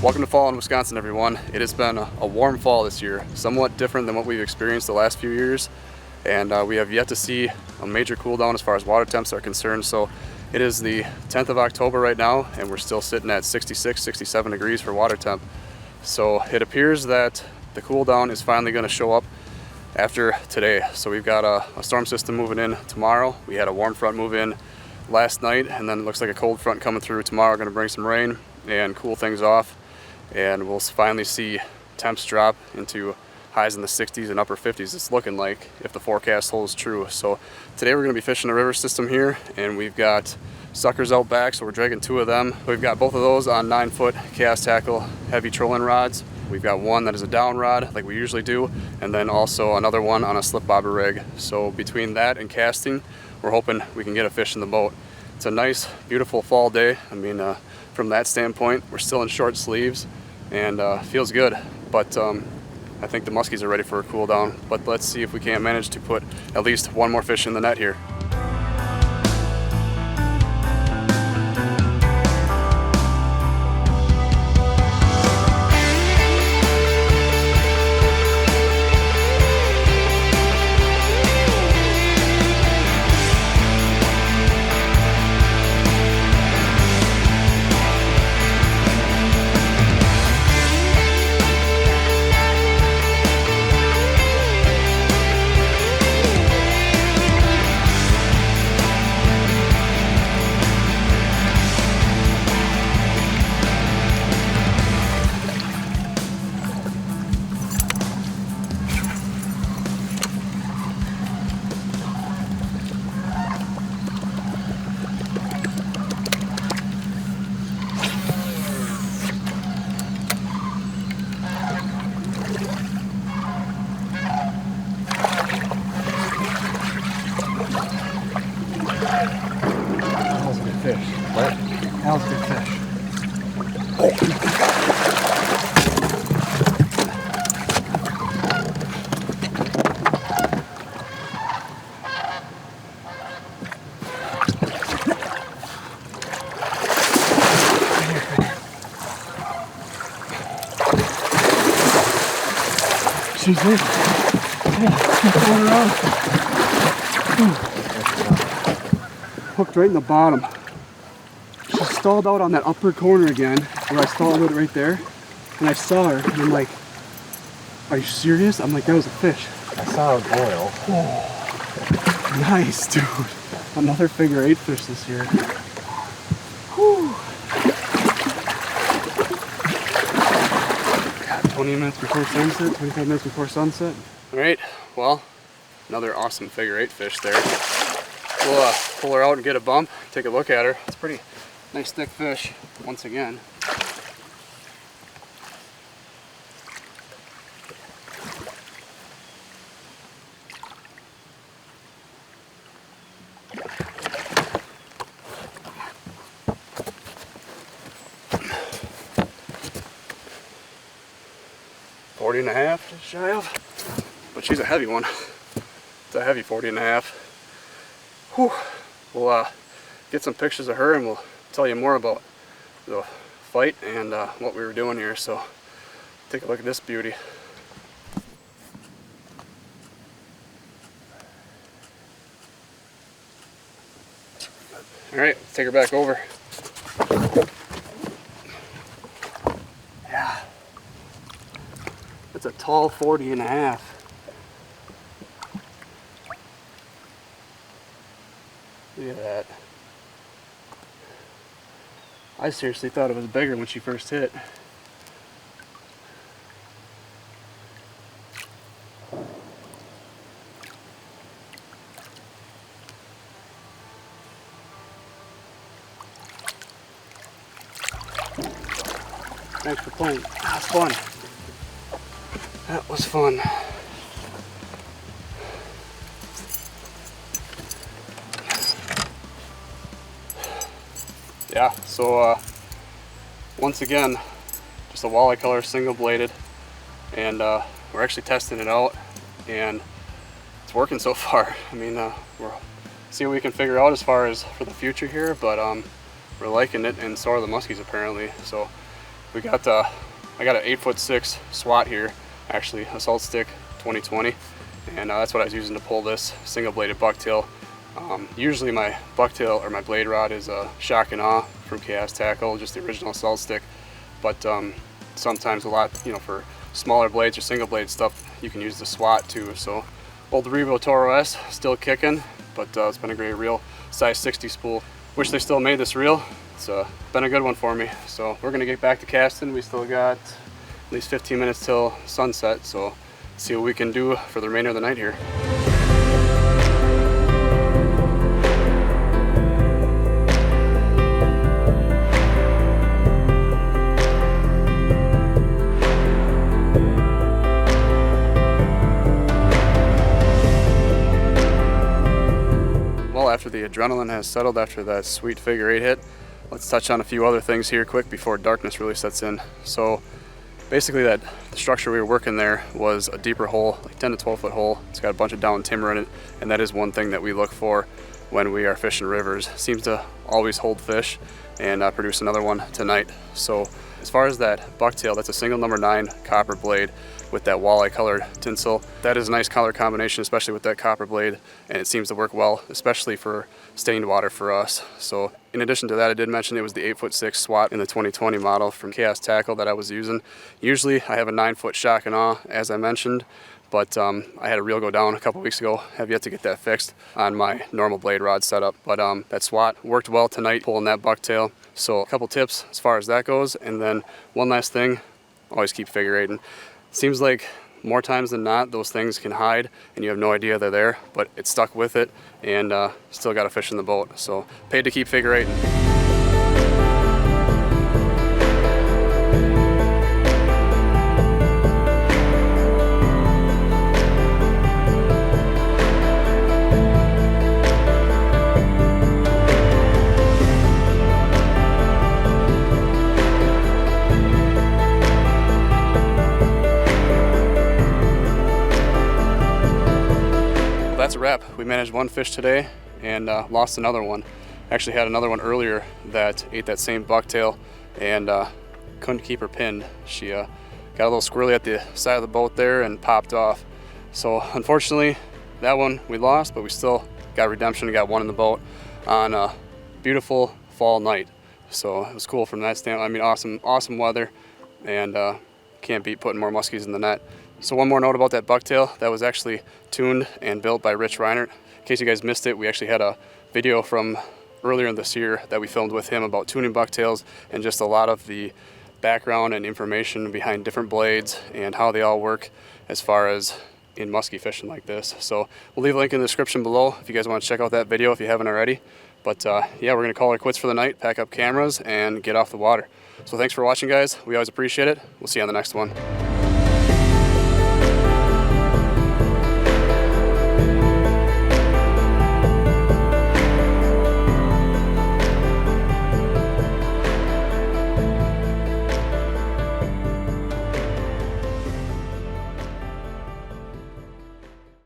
Welcome to fall in Wisconsin, everyone. It has been a warm fall this year, somewhat different than what we've experienced the last few years, and we have yet to see a major cool down as far as water temps are concerned. So it is the 10th of October right now, and we're still sitting at 66, 67 degrees for water temp. So it appears that the cool down is finally going to show up after today. So we've got a storm system moving in tomorrow. We had a warm front move in last night, and then it looks like a cold front coming through tomorrow, going to bring some rain and cool things off. And we'll finally see temps drop into highs in the 60s and upper 50s. It's looking like, if the forecast holds true. So today we're going to be fishing a river system here, and we've got suckers out back, so we're dragging 2 of them. We've got both of those on 9-foot cast tackle heavy trolling rods. We've got one that is a down rod like we usually do, and then also another one on a slip bobber rig. So between that and casting, we're hoping we can get a fish in the boat. It's a nice, beautiful fall day. I mean, from that standpoint, we're still in short sleeves and feels good. But I think the muskies are ready for a cool down. But let's see if we can't manage to put at least one more fish in the net here. That was a good fish. She's in. Yeah, keep going around. Hooked right in the bottom. She stalled out on that upper corner again, where I stalled it right there, and I saw her, and I'm like, are you serious? I'm like, that was a fish. I saw it boil. Oh, nice, dude. Another figure 8 fish this year. Whew. God, 20 minutes before sunset, 25 minutes before sunset. All right, well, another awesome figure 8 fish there. We'll pull her out and get a bump, take a look at her. It's pretty nice thick fish, once again. $40 and a half, just shy of. But she's a heavy one. It's a heavy 40 and a half. Whew. We'll get some pictures of her and we'll tell you more about the fight and what we were doing here. So take a look at this beauty. All right, let's take her back over. Yeah, that's a tall 40 and a half. Look at that. I seriously thought it was bigger when she first hit. Thanks for playing. That was fun. That was fun. Yeah, so once again, just a walleye color, single bladed, and we're actually testing it out, and it's working so far. I mean, we'll see what we can figure out as far as for the future here, but we're liking it, and so are the muskies apparently. So We got I got an 8'6" SWAT here, actually a salt stick 2020, and that's what I was using to pull this single-bladed bucktail. Usually my bucktail or my blade rod is a shock and awe from Chaos Tackle, just the original salt stick. But sometimes a lot, for smaller blades or single blade stuff, you can use the SWAT too. So old Revo Toro S still kicking, but it's been a great reel, size 60 spool. Wish they still made this reel. It's been a good one for me. So we're gonna get back to casting. We still got at least 15 minutes till sunset, so see what we can do for the remainder of the night here. Well, after the adrenaline has settled after that sweet figure 8 hit, let's touch on a few other things here quick before darkness really sets in. So basically the structure we were working there was a deeper hole, like 10 to 12 foot hole. It's got a bunch of down timber in it, and that is one thing that we look for when we are fishing rivers. Seems to always hold fish, and produce another one tonight. So as far as that bucktail, that's a single number 9 copper blade with that walleye colored tinsel. That is a nice color combination, especially with that copper blade, and it seems to work well, especially for stained water for us. So in addition to that, I did mention it was the 8'6" SWAT in the 2020 model from Chaos Tackle that I was using. Usually I have a 9-foot shock and awe, as I mentioned, but I had a reel go down a couple weeks ago. Have yet to get that fixed on my normal blade rod setup, but that SWAT worked well tonight pulling that bucktail. So a couple tips as far as that goes, and then one last thing, always keep figure eighting. Seems like more times than not those things can hide and you have no idea they're there, but it stuck with it and still got a fish in the boat. So paid to keep figure eighting. That's a wrap. We managed one fish today and lost another one. Actually had another one earlier that ate that same bucktail and couldn't keep her pinned. She got a little squirrely at the side of the boat there and popped off. So unfortunately that one we lost, but we still got redemption and got one in the boat on a beautiful fall night. So it was cool from that standpoint. I mean, awesome weather, and can't beat putting more muskies in the net. So one more note about that bucktail, that was actually tuned and built by Rich Reinert. In case you guys missed it, we actually had a video from earlier in this year that we filmed with him about tuning bucktails and just a lot of the background and information behind different blades and how they all work as far as in musky fishing like this. So we'll leave a link in the description below if you guys want to check out that video if you haven't already. But yeah, we're gonna call it quits for the night, pack up cameras and get off the water. So thanks for watching, guys. We always appreciate it. We'll see you on the next one.